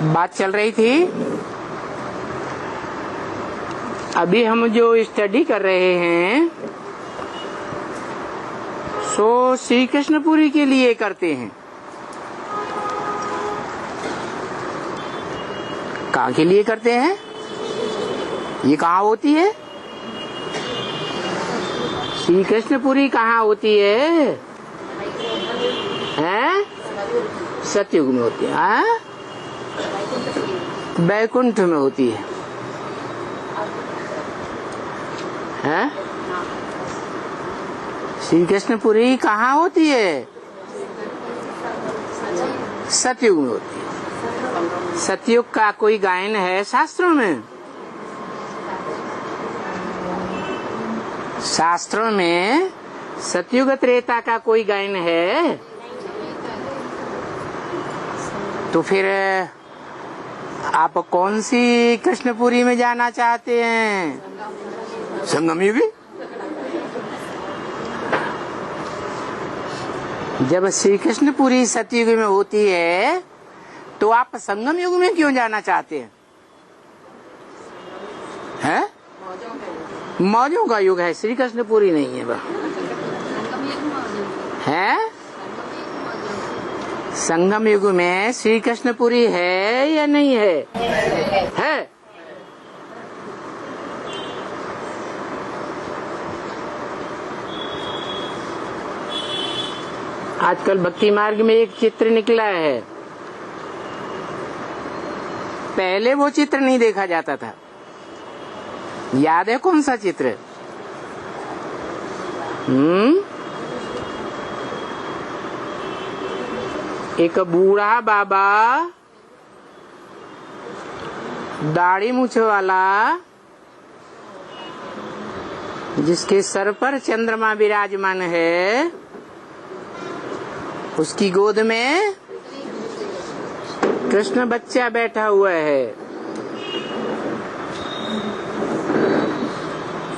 बात चल रही थी, अभी हम जो स्टडी कर रहे हैं सो श्री कृष्णपुरी के लिए करते हैं। कहाँ के लिए करते हैं? ये कहाँ होती है? श्री कृष्णपुरी कहाँ होती है? हैं? सतयुग में होती है। हाँ? बैकुंठ में होती है। हैं? श्री कृष्णपुरी कहाँ होती है? सतयुग में होती है। सतयुग का कोई गायन है शास्त्रों में? शास्त्रों में सतयुग त्रेता का कोई गायन है? तो फिर आप कौन सी कृष्णपुरी में जाना चाहते हैं? संगम युगी? जब श्री कृष्णपुरी सतयुग में होती है तो आप संगम युग में क्यों जाना चाहते हैं? हैं? मौजों का युग है, श्री कृष्णपुरी नहीं है। है? संगम युग में श्री कृष्णपुरी है या नहीं है? है? आजकल भक्ति मार्ग में एक चित्र निकला है, पहले वो चित्र नहीं देखा जाता था। याद है कौन सा चित्र? एक बूढ़ा बाबा, दाढ़ी मूछ वाला, जिसके सर पर चंद्रमा विराजमान है, उसकी गोद में कृष्ण बच्चा बैठा हुआ है।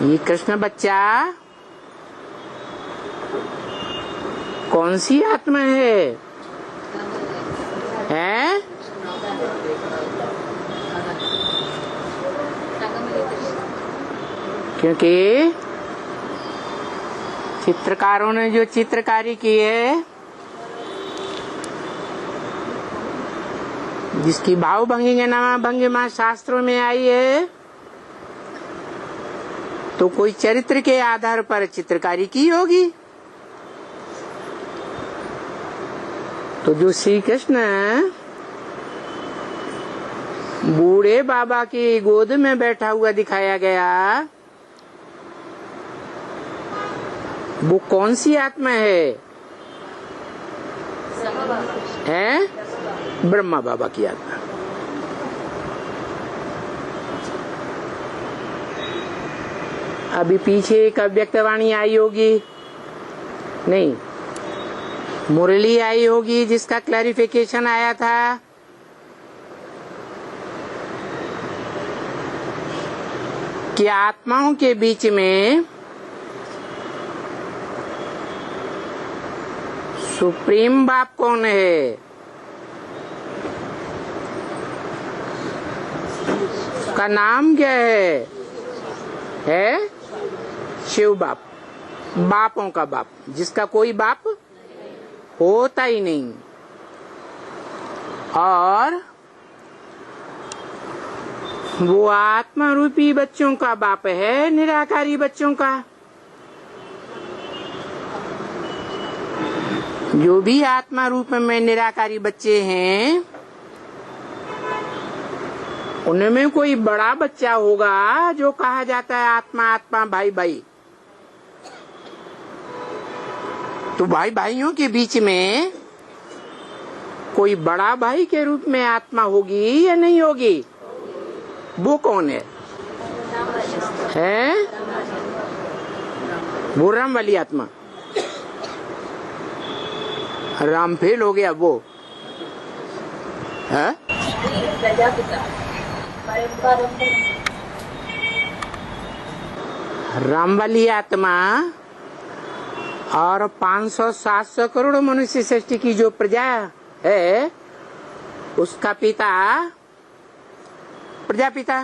ये कृष्ण बच्चा कौन सी आत्मा है? हैं? क्योंकि चित्रकारों ने जो चित्रकारी की है, जिसकी भाव भंगिमा शास्त्रों में आई है, तो कोई चरित्र के आधार पर चित्रकारी की होगी। तो जो श्री कृष्ण बूढ़े बाबा की गोद में बैठा हुआ दिखाया गया, वो कौन सी आत्मा है? हैं? ब्रह्मा बाबा की आत्मा। अभी पीछे एक अव्यक्तवाणी आई होगी, नहीं, मुरली आई होगी जिसका क्लैरिफिकेशन आया था। कि आत्माओं के बीच में सुप्रीम बाप कौन है? का नाम क्या है? है शिव बाप, बापों का बाप, जिसका कोई बाप होता ही नहीं। और वो आत्मा रूपी बच्चों का बाप है, निराकारी बच्चों का। जो भी आत्मा रूप में निराकारी बच्चे हैं, उनमें कोई बड़ा बच्चा होगा जो कहा जाता है आत्मा आत्मा, भाई भाई। तो भाई भाइयों के बीच में कोई बड़ा भाई के रूप में आत्मा होगी या नहीं होगी? वो कौन है? हैं? वो राम वाली आत्मा। राम फेल हो गया वो है? राम वाली आत्मा और 500-700 करोड़ मनुष्य सृष्टि की जो प्रजा है, उसका पिता प्रजापिता।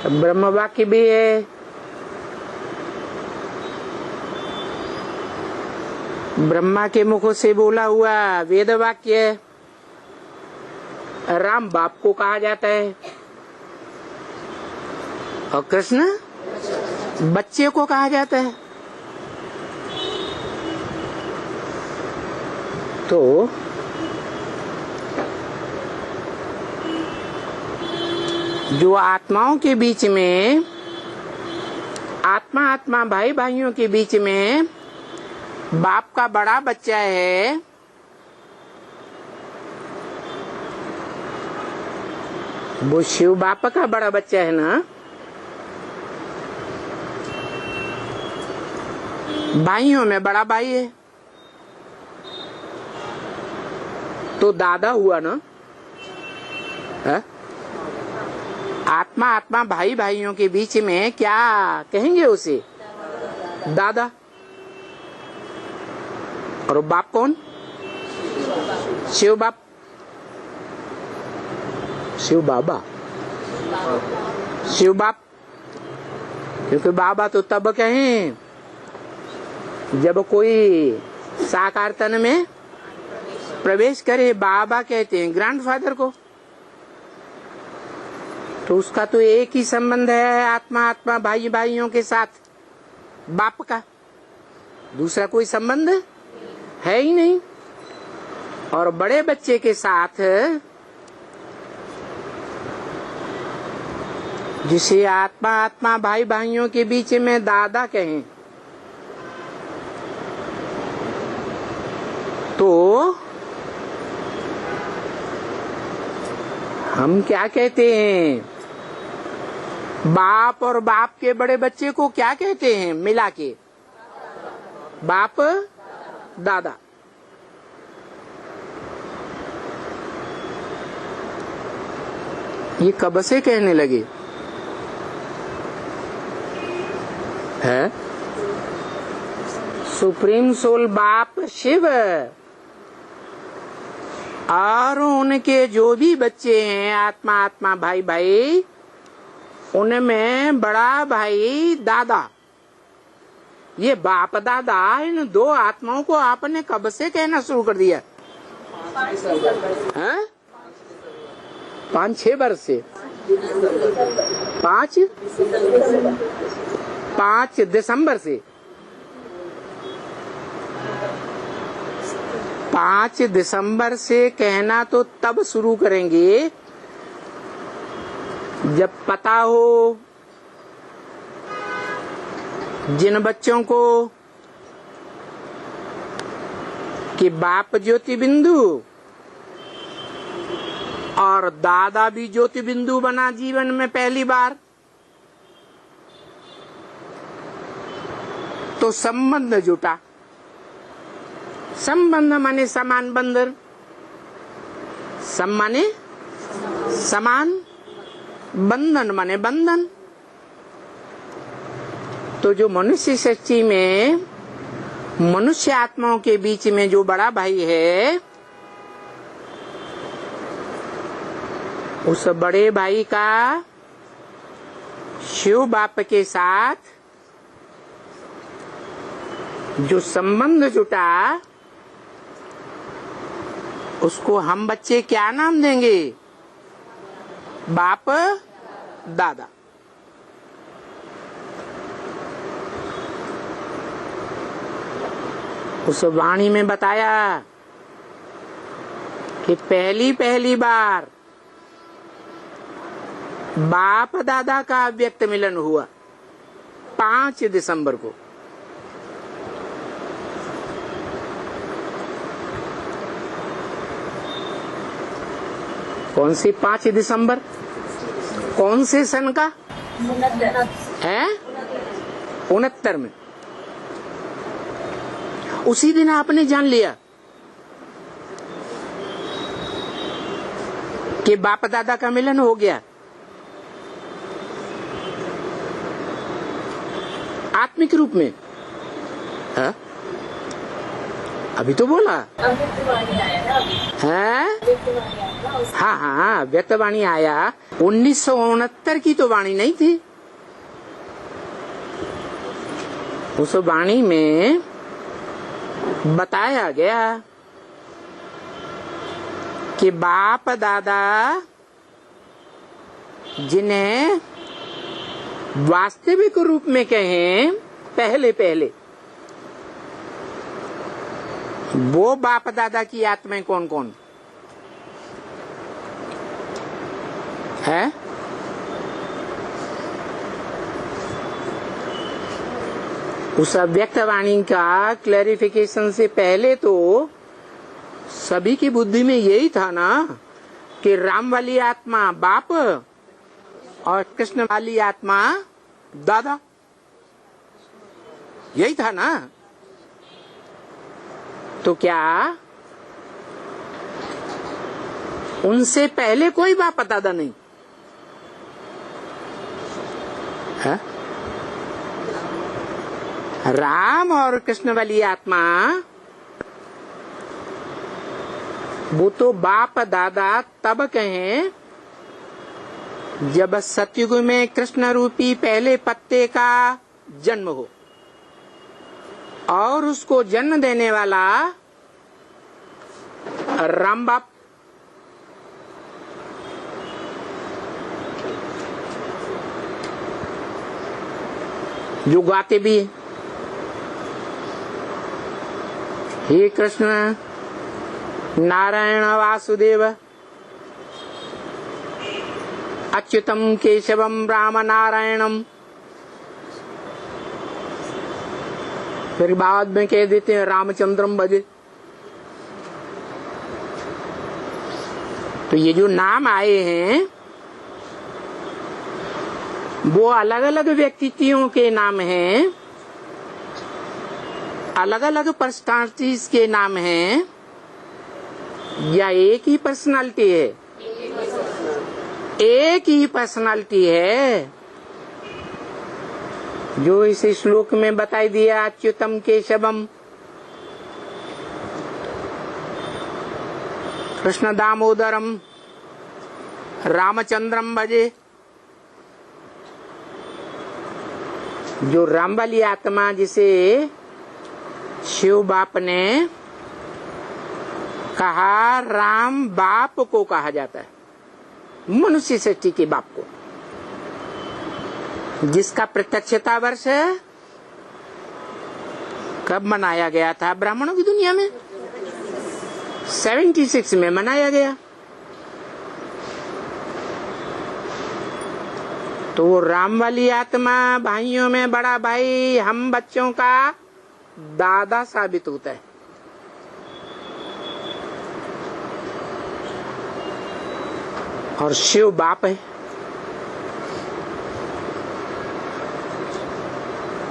ब्रह्म वाक्य भी है, ब्रह्मा के मुख से बोला हुआ वेद वाक्य। राम बाप को कहा जाता है और कृष्ण बच्चे को कहा जाता है। तो जो आत्माओं के बीच में, आत्मा आत्मा भाई भाइयों के बीच में बाप का बड़ा बच्चा है, वो शिव बाप का बड़ा बच्चा है ना। भाइयों में बड़ा भाई है तो दादा हुआ ना। है? आत्मा आत्मा भाई भाइयों के बीच में क्या कहेंगे उसे? दादा। और बाप कौन? शिव बाप, शिव बाबा, शिव बाप। क्योंकि बाबा तो तब कहें जब कोई साकार तन में प्रवेश करे, बाबा कहते हैं ग्रैंडफादर को। तो उसका तो एक ही संबंध है आत्मा आत्मा भाई भाइयों के साथ, बाप का। दूसरा कोई संबंध है ही नहीं। और बड़े बच्चे के साथ, जिसे आत्मा आत्मा भाई भाइयों के बीच में दादा कहें, तो हम क्या कहते हैं? बाप और बाप के बड़े बच्चे को क्या कहते हैं मिला के? बाप दादा। ये कब से कहने लगे है? सुप्रीम सोल बाप शिव और उनके जो भी बच्चे हैं आत्मा आत्मा भाई भाई, उनमें बड़ा भाई दादा। ये बाप दादा इन दो आत्माओं को आपने कब से कहना शुरू कर दिया? 5-6 वर्ष से। 5 दिसंबर से। 5 दिसंबर से कहना तो तब शुरू करेंगे जब पता हो जिन बच्चों को कि बाप ज्योति बिंदु और दादा भी ज्योति बिंदु बना जीवन में पहली बार, तो संबंध जुटा। संबंध माने समान बंधन, माने समान, बंधन माने बंधन। तो जो मनुष्य सृष्टि में मनुष्य आत्माओं के बीच में जो बड़ा भाई है, उस बड़े भाई का शिव बाप के साथ जो संबंध जुटा, उसको हम बच्चे क्या नाम देंगे? बाप दादा। उस वाणी में बताया कि पहली बार बाप दादा का व्यक्त मिलन हुआ 5 दिसंबर को। कौन सी 5 दिसंबर? कौन से सन का है? 69 में। उसी दिन आपने जान लिया कि बाप दादा का मिलन हो गया। आत्मिक रूप में। अभी तो बोला अव्यक्तवाणी आया ना अभी, है। अव्यक्तवाणी आया ना उस हाँ हाँ, व्यक्तवाणी आया। 1969 की तो वाणी नहीं थी। उस वाणी में बताया गया कि बाप दादा जिन्हें वास्तविक रूप में कहें पहले पहले, वो बाप दादा की आत्माएं कौन कौन है? उस अव्यक्तवाणी का क्लैरिफिकेशन से पहले तो सभी की बुद्धि में यही था ना कि राम वाली आत्मा बाप और कृष्ण वाली आत्मा दादा, यही था ना। तो क्या उनसे पहले कोई बाप दादा नहीं है? राम और कृष्ण वाली आत्मा वो तो बाप दादा तब कहें जब सतयुग में कृष्ण रूपी पहले पत्ते का जन्म हो और उसको जन्म देने वाला राम बाप, जो गाते भी है, हे कृष्ण नारायण वासुदेव अच्युतम केशवम राम नारायणम, फिर बाद में कह देते हैं रामचंद्रम भजे। तो ये जो नाम आए हैं वो अलग अलग व्यक्तित्वों के नाम हैं, अलग अलग पर्सनालिटीज के नाम हैं, या एक ही पर्सनालिटी है? एक ही पर्सनालिटी है जो इस श्लोक में बताई दिया, अच्युतम केशवम कृष्ण दामोदरम रामचंद्रम भजे। जो राम वाली आत्मा जिसे शिव बाप ने कहा, राम बाप को कहा जाता है, मनुष्य सृष्टि के बाप को, जिसका प्रत्यक्षता वर्ष कब मनाया गया था ब्राह्मणों की दुनिया में? 76 में मनाया गया। तो वो राम वाली आत्मा भाइयों में बड़ा भाई, हम बच्चों का दादा साबित होता है। और शिव बाप है,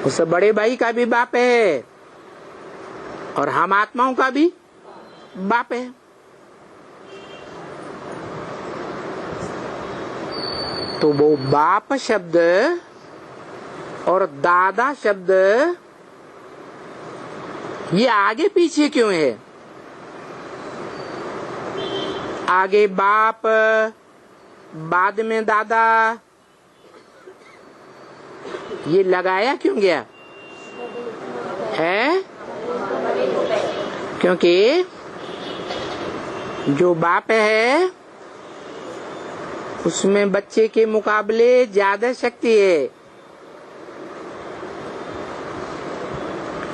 उस बड़े भाई का भी बाप है और हम आत्माओं का भी बाप है। तो वो बाप शब्द और दादा शब्द ये आगे पीछे क्यों है? आगे बाप बाद में दादा, ये लगाया क्यों गया है? क्योंकि जो बाप है उसमें बच्चे के मुकाबले ज्यादा शक्ति है।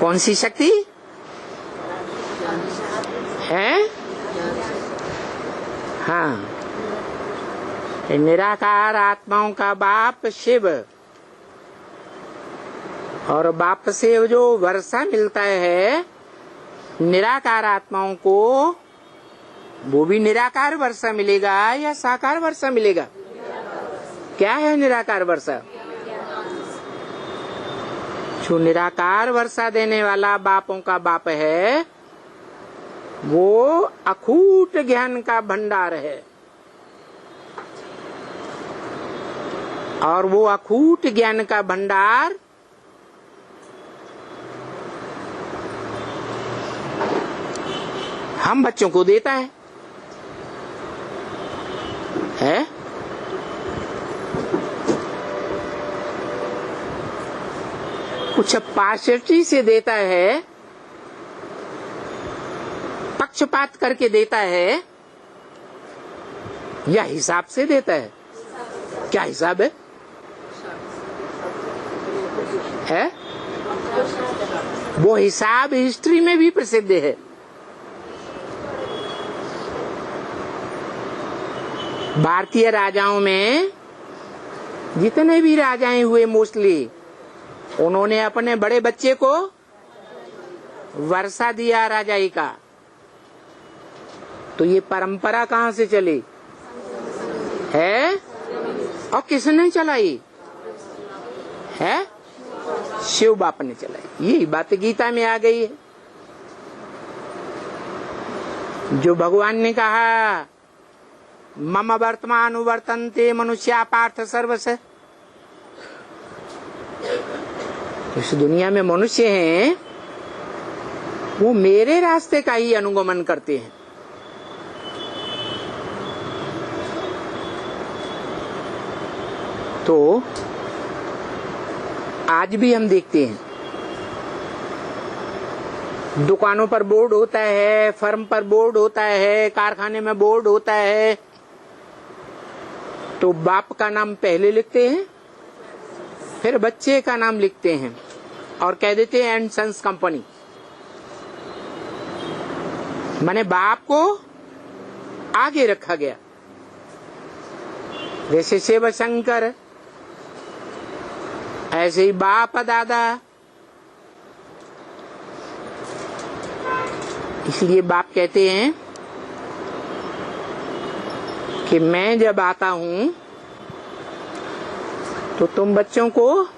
कौन सी शक्ति है? हाँ, निराकार आत्माओं का बाप शिव, और बाप से जो वर्षा मिलता है निराकार आत्माओं को, वो भी निराकार वर्षा मिलेगा या साकार वर्षा मिलेगा? क्या है निराकार वर्षा? जो निराकार वर्षा देने वाला बापों का बाप है वो अखूट ज्ञान का भंडार है, और वो अखूट ज्ञान का भंडार हम बच्चों को देता है? कुछ पार्शियलिटी से देता है, पक्षपात करके देता है, या हिसाब से देता है? क्या हिसाब है? वो हिसाब हिस्ट्री में भी प्रसिद्ध है। भारतीय राजाओं में जितने भी राजाएं हुए मोस्टली, उन्होंने अपने बड़े बच्चे को वर्षा दिया राजाई का। तो ये परंपरा कहाँ से चली है और किसने चलाई है? शिव बाप ने चलाई। यही बात गीता में आ गई है, जो भगवान ने कहा मम वर्तमान वर्तन्ते मनुष्या पार्थ सर्वस। इस दुनिया में मनुष्य हैं, वो मेरे रास्ते का ही अनुगमन करते हैं। तो आज भी हम देखते हैं, दुकानों पर बोर्ड होता है, फर्म पर बोर्ड होता है, कारखाने में बोर्ड होता है, तो बाप का नाम पहले लिखते हैं, फिर बच्चे का नाम लिखते हैं और कह देते हैं एंड सन्स कंपनी। माने बाप को आगे रखा गया। जैसे शिव शंकर, ऐसे ही बाप दादा। इसलिए बाप कहते हैं कि मैं जब आता हूं तो तुम बच्चों को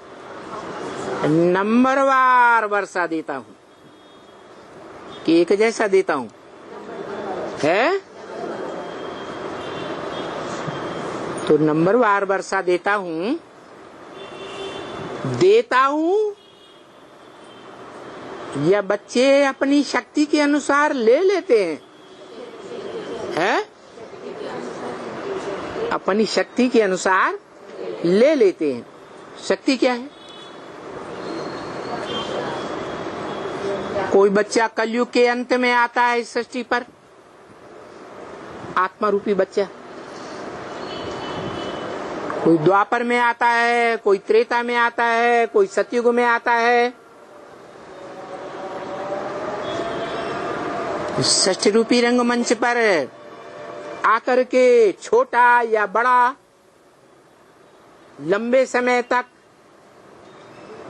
नंबरवार वर्षा देता हूं, कि एक जैसा देता हूं है? तो नंबरवार वर्षा देता हूं या बच्चे अपनी शक्ति के अनुसार ले लेते हैं? अपनी शक्ति के अनुसार ले लेते हैं। शक्ति क्या है? कोई बच्चा कलयुग के अंत में आता है इस सृष्टि पर, आत्मा रूपी बच्चा। कोई द्वापर में आता है, कोई त्रेता में आता है, कोई सतयुग में आता है। षष्ठ रूपी रंगमंच पर आकर के छोटा या बड़ा, लंबे समय तक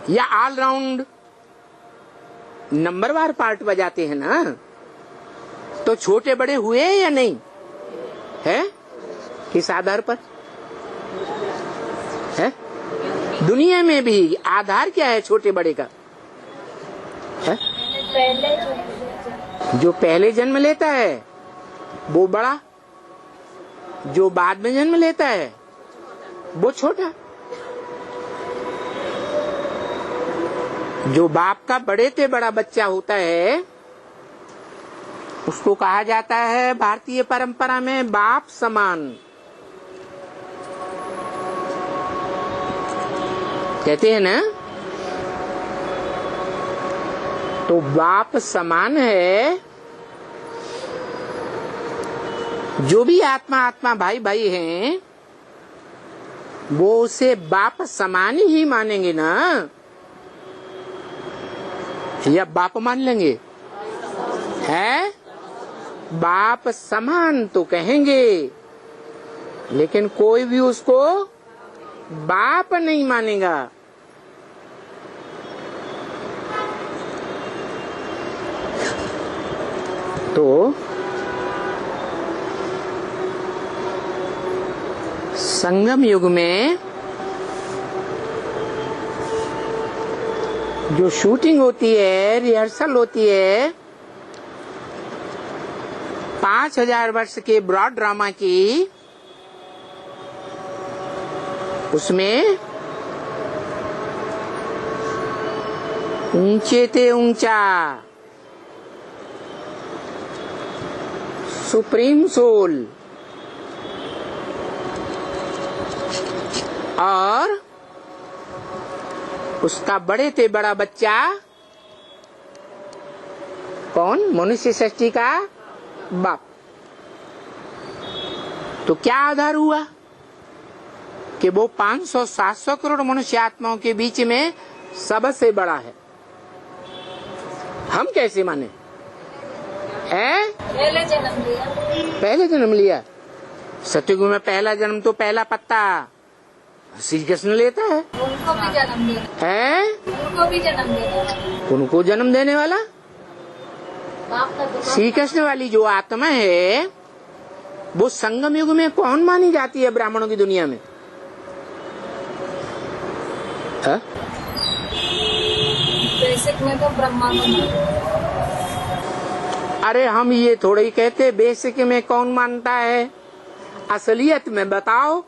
या ऑलराउंड नंबरवार पार्ट बजाते हैं ना, तो छोटे बड़े हुए या नहीं है? किस आधार पर है? दुनिया में भी आधार क्या है छोटे बड़े का है? जो पहले जन्म लेता है वो बड़ा, जो बाद में जन्म लेता है वो छोटा। जो बाप का बड़े से बड़ा बच्चा होता है उसको कहा जाता है भारतीय परंपरा में बाप समान। कहते हैं ना, तो बाप समान है। जो भी आत्मा भाई भाई हैं वो उसे बाप समान ही मानेंगे ना, या बाप मान लेंगे? है बाप समान तो कहेंगे, लेकिन कोई भी उसको बाप नहीं मानेगा। तो संगम युग में जो शूटिंग होती है, रिहर्सल होती है 5000 वर्ष के ब्रॉड ड्रामा की, उसमें ऊंचे ते ऊंचा सुप्रीम सोल, और उसका बड़े से बड़ा बच्चा कौन? मनुष्य सृष्टि का बाप। तो क्या आधार हुआ कि वो 500-700 करोड़ मनुष्य आत्माओं के बीच में सबसे बड़ा है? हम कैसे माने? पहले जन्म लिया। पहले जन्म लिया। सतयुग में पहला जन्म तो पहला पत्ता श्री कृष्ण लेता है। उनको भी जन्म देना है? उनको भी जन्म देना। उनको जन्म देने वाला बाप का दुकान। श्री कृष्ण वाली जो आत्मा है वो संगम युग में कौन मानी जाती है ब्राह्मणों की दुनिया में? बेसिक में तो ब्रह्मा को। अरे हम ये थोड़े ही कहते बेसिक में कौन मानता है, असलियत में बताओ।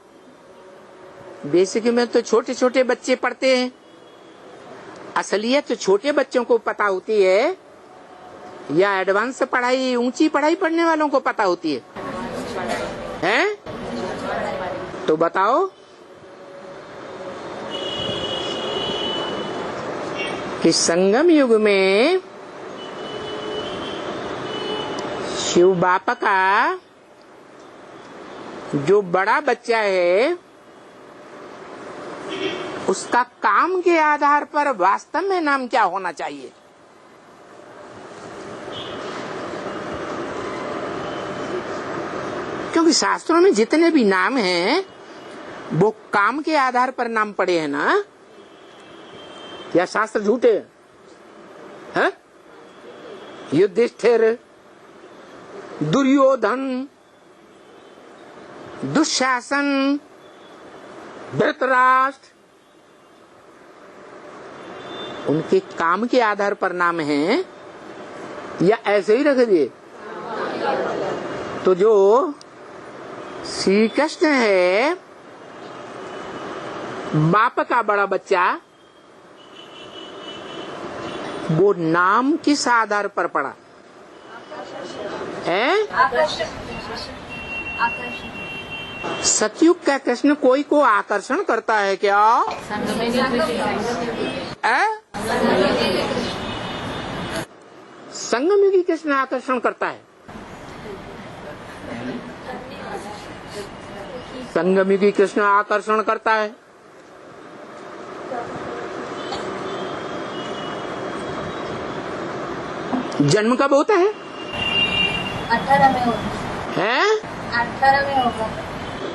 बेसिक में तो छोटे छोटे बच्चे पढ़ते हैं, असलियत तो छोटे बच्चों को पता होती है या एडवांस पढ़ाई, ऊंची पढ़ाई पढ़ने वालों को पता होती है? तो बताओ कि संगम युग में शिव बाप का जो बड़ा बच्चा है उसका काम के आधार पर वास्तव में नाम क्या होना चाहिए? क्योंकि शास्त्रों में जितने भी नाम हैं वो काम के आधार पर नाम पड़े हैं ना, या शास्त्र झूठे हैं? युधिष्ठिर, दुर्योधन, दुशासन, धृतराष्ट्र, उनके काम के आधार पर नाम है या ऐसे ही रख दिए? तो जो श्री कृष्ण है बाप का बड़ा बच्चा, वो नाम किस आधार पर पड़ा है? सतयुग का कृष्ण कोई को आकर्षण करता है क्या? संगमयुगी कृष्ण आकर्षण करता है। संगमयुगी कृष्ण आकर्षण करता है। जन्म कब होता है? 18 में होगा। है? 18 में होगा।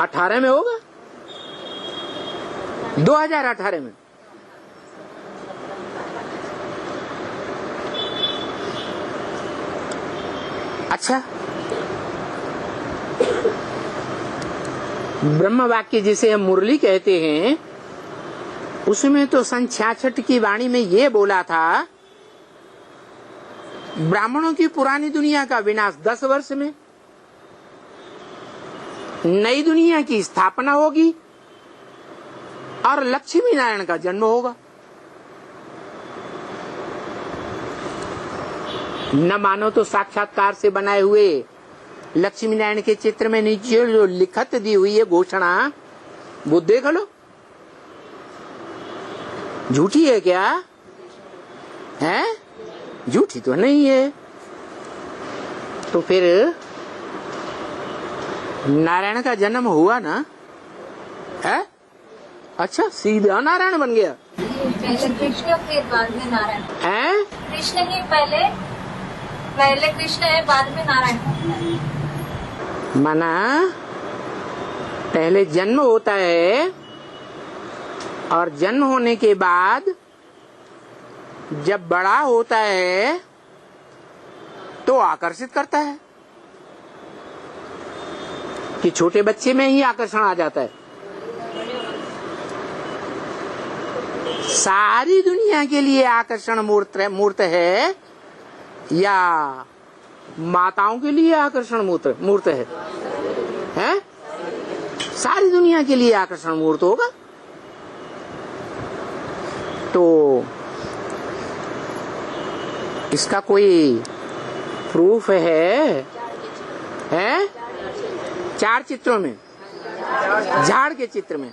18 में होगा? 2018 में? अच्छा, ब्रह्म वाक्य जिसे हम मुरली कहते हैं उसमें तो सन 66 की वाणी में ये बोला था ब्राह्मणों की पुरानी दुनिया का विनाश 10 वर्ष में, नई दुनिया की स्थापना होगी और लक्ष्मी नारायण का जन्म होगा। न मानो तो साक्षात्कार से बनाए हुए लक्ष्मी नारायण के चित्र में नीचे जो लिखत दी हुई है घोषणा, वो देख लो। झूठी है क्या? है? झूठी तो नहीं है। तो फिर नारायण का जन्म हुआ ना? है? अच्छा, सीधा नारायण बन गया। पहले कृष्ण फिर बाद में नारायण है? कृष्ण ही पहले कृष्ण है, बाद में नारायण। माना पहले जन्म होता है और जन्म होने के बाद जब बड़ा होता है तो आकर्षित करता है कि छोटे बच्चे में ही आकर्षण आ जाता है। सारी दुनिया के लिए आकर्षण मूर्त है या माताओं के लिए आकर्षण मूर्त है? हैं? सारी दुनिया के लिए आकर्षण मूर्त होगा। तो इसका कोई प्रूफ है? है 4 चित्रों में, झाड़ के चित्र में।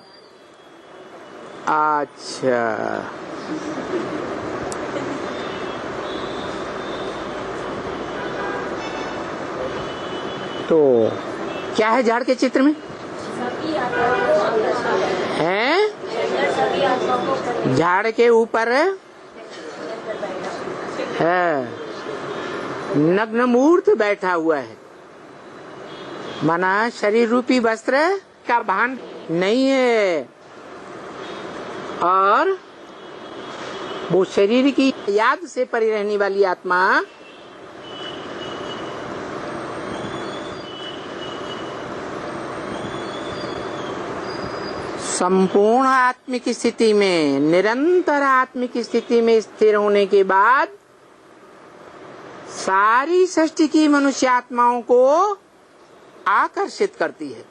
अच्छा, तो क्या है झाड़ के चित्र में? है झाड़ के ऊपर है नग्न मूर्त बैठा हुआ है, माना शरीर रूपी वस्त्र का भान नहीं है, और वो शरीर की याद से परी रहने वाली आत्मा संपूर्ण आत्मिक स्थिति में, निरंतर आत्मिक स्थिति में स्थिर होने के बाद सारी सृष्टि की मनुष्य आत्माओं को आकर्षित करती है।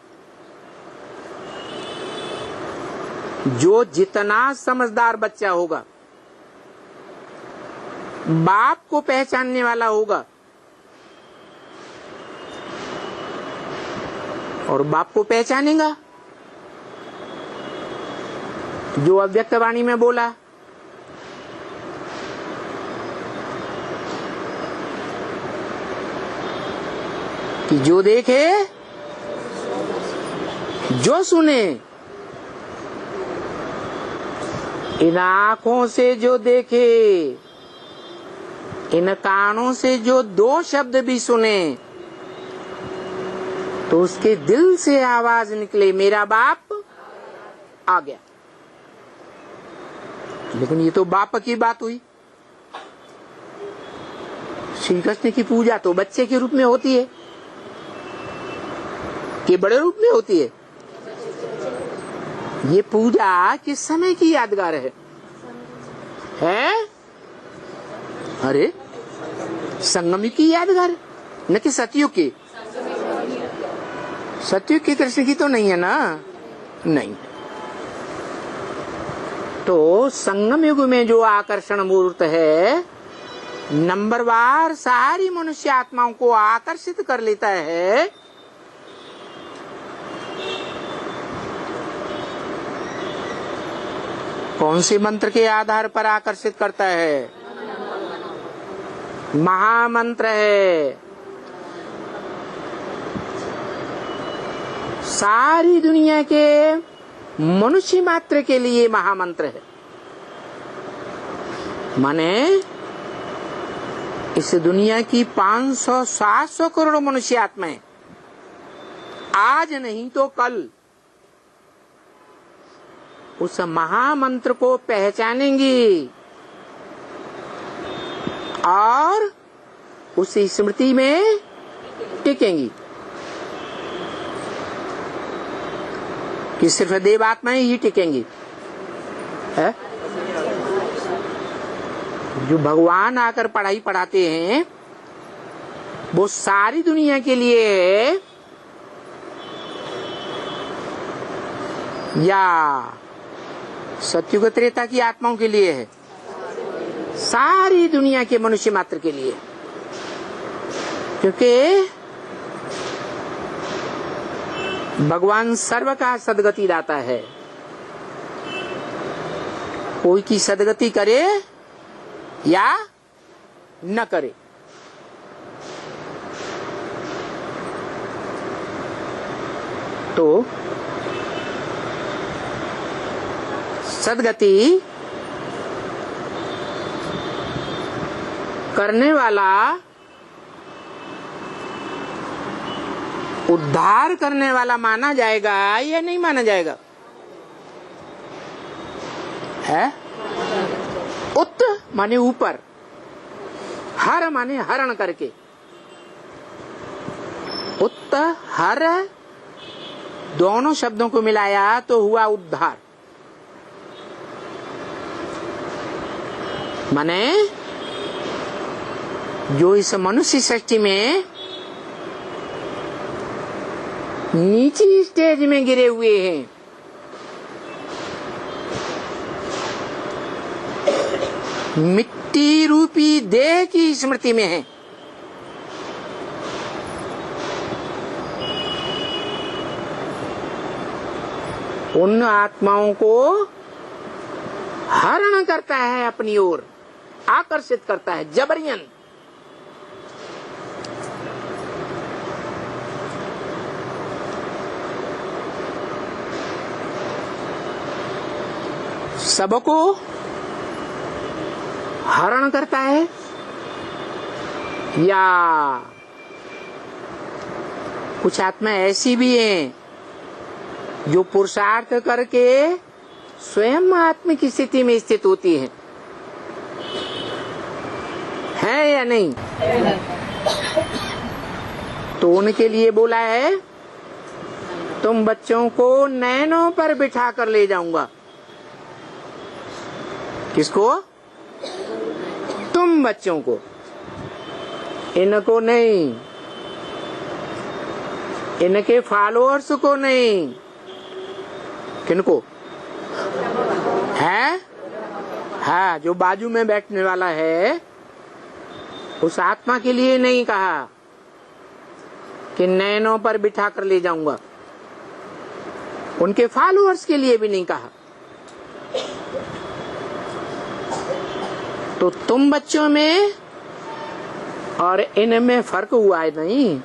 जो जितना समझदार बच्चा होगा, बाप को पहचानने वाला होगा, और बाप को पहचानेगा, जो अव्यक्त वाणी में बोला, कि जो देखे जो सुने, इन आंखों से जो देखे, इन कानों से जो 2 शब्द भी सुने, तो उसके दिल से आवाज निकले, मेरा बाप आ गया। लेकिन ये तो बाप की बात हुई। श्री कृष्ण की पूजा तो बच्चे के रूप में होती है कि बड़े रूप में होती है? ये पूजा किस समय की यादगार है? अरे संगम की यादगार है, न कि सतयुग की। सतयुग की कृष्ण की तो नहीं है ना, नहीं। तो संगम युग में जो आकर्षण मूर्त है, नंबरवार सारी मनुष्य आत्माओं को आकर्षित कर लेता है। कौन से मंत्र के आधार पर आकर्षित करता है? महामंत्र है। सारी दुनिया के मनुष्य मात्र के लिए महामंत्र है। माने इस दुनिया की 500-700 करोड़ मनुष्य आत्माएं आज नहीं तो कल उस महामंत्र को पहचानेंगी और उस स्मृति में टिकेंगी। कि सिर्फ देवात्माएं ही टिकेंगी है? जो भगवान आकर पढ़ाई पढ़ाते हैं वो सारी दुनिया के लिए है या सतयुग त्रेता की आत्माओं के लिए है? सारी दुनिया के मनुष्य मात्र के लिए, क्योंकि भगवान सर्व का सदगति दाता है। कोई की सदगति करे या न करे, तो सदगति करने वाला, उद्धार करने वाला माना जाएगा या नहीं माना जाएगा? है? उत माने ऊपर, हर माने हरण करके। उत हर दोनों शब्दों को मिलाया तो हुआ उद्धार। माने जो इस मनुष्य सृष्टि में नीची स्टेज में गिरे हुए हैं, मिट्टी रूपी देह की स्मृति में है, उन आत्माओं को हरण करता है, अपनी ओर आकर्षित करता है जबरियन। सबको हरण करता है या कुछ आत्मा ऐसी भी हैं जो पुरुषार्थ करके स्वयं आत्म की स्थिति में स्थित होती है या नहीं? तो उनके लिए बोला है तुम बच्चों को नैनों पर बिठा कर ले जाऊंगा। किसको? तुम बच्चों को, इनको नहीं, इनके फॉलोअर्स को नहीं। किनको? है? हाँ, जो बाजू में बैठने वाला है उस आत्मा के लिए नहीं कहा कि नैनों पर बिठा कर ले जाऊंगा, उनके फॉलोअर्स के लिए भी नहीं कहा। तो तुम बच्चों में और इनमें फर्क हुआ है नहीं?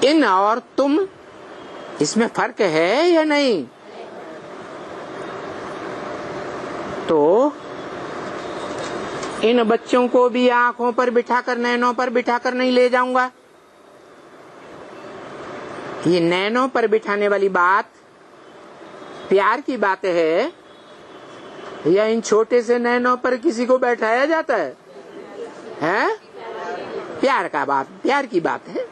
इन और तुम, इसमें फर्क है या नहीं? तो इन बच्चों को भी आंखों पर बिठाकर, नैनों पर बिठाकर नहीं ले जाऊंगा। ये नैनों पर बिठाने वाली बात प्यार की बात है या इन छोटे से नैनों पर किसी को बैठाया जाता है? हैं? प्यार की बात है।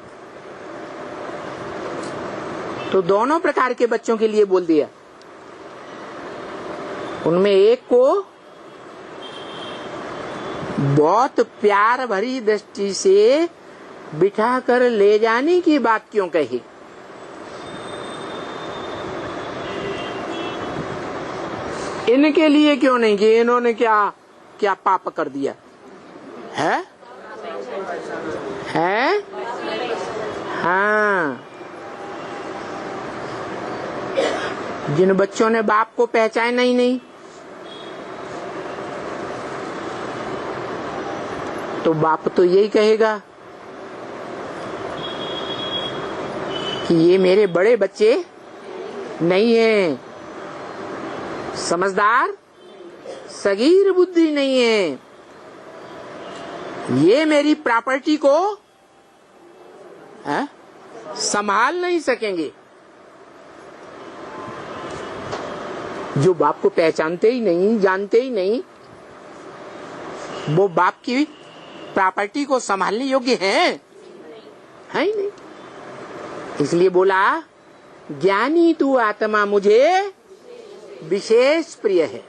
तो दोनों प्रकार के बच्चों के लिए बोल दिया। उनमें एक को बहुत प्यार भरी दृष्टि से बिठाकर ले जाने की बात क्यों कही? इनके लिए क्यों नहीं कि इन्होंने क्या पाप कर दिया है? हाँ, जिन बच्चों ने बाप को पहचाना ही नहीं, तो बाप तो यही कहेगा कि ये मेरे बड़े बच्चे नहीं हैं, समझदार सगीर बुद्धि नहीं है, ये मेरी प्रॉपर्टी को संभाल नहीं सकेंगे। जो बाप को पहचानते ही नहीं, जानते ही नहीं, वो बाप की प्रॉपर्टी को संभालने योग्य है ही नहीं। इसलिए बोला ज्ञानी तू आत्मा मुझे विशेष प्रिय है।